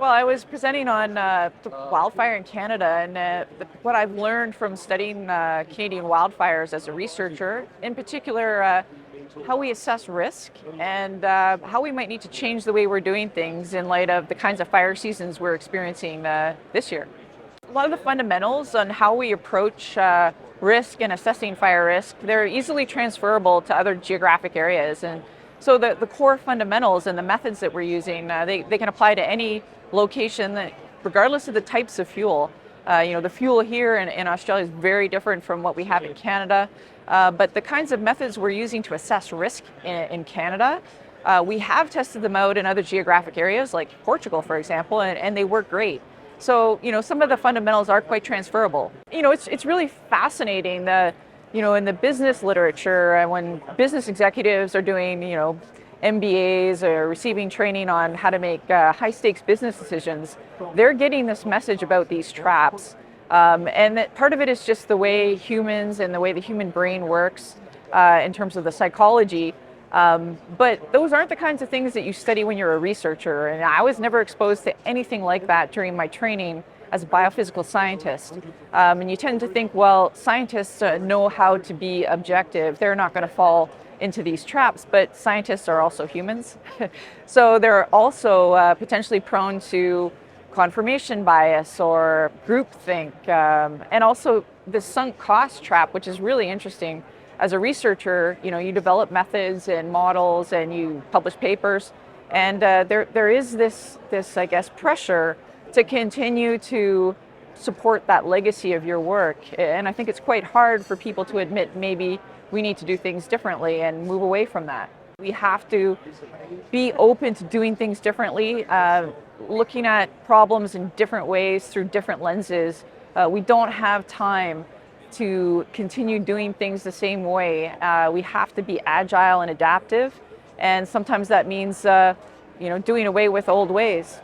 Well, I was presenting on the wildfire in Canada, and what I've learned from studying Canadian wildfires as a researcher, in particular, how we assess risk and how we might need to change the way we're doing things in light of the kinds of fire seasons we're experiencing this year. A lot of the fundamentals on how we approach risk and assessing fire risk, they're easily transferable to other geographic areas. And so the core fundamentals and the methods that we're using, they can apply to any location, that, regardless of the types of fuel. The fuel here in Australia is very different from what we have in Canada, but the kinds of methods we're using to assess risk in Canada, we have tested them out in other geographic areas like Portugal, for example, and they work great. So, some of the fundamentals are quite transferable. It's really fascinating that, in the business literature, when business executives are doing, MBAs or receiving training on how to make high-stakes business decisions, they're getting this message about these traps. And that part of it is just the way humans and the way the human brain works in terms of the psychology. But those aren't the kinds of things that you study when you're a researcher. And I was never exposed to anything like that during my training as a biophysical scientist. And you tend to think, well, scientists know how to be objective. They're not going to fall into these traps, but scientists are also humans. So they're also potentially prone to confirmation bias or groupthink, and also the sunk cost trap, which is really interesting. As a researcher, you develop methods and models and you publish papers, and there is this, I guess, pressure to continue to support that legacy of your work. And I think it's quite hard for people to admit maybe we need to do things differently and move away from that. We have to be open to doing things differently, looking at problems in different ways through different lenses. We don't have time to continue doing things the same way. We have to be agile and adaptive, and sometimes that means doing away with old ways.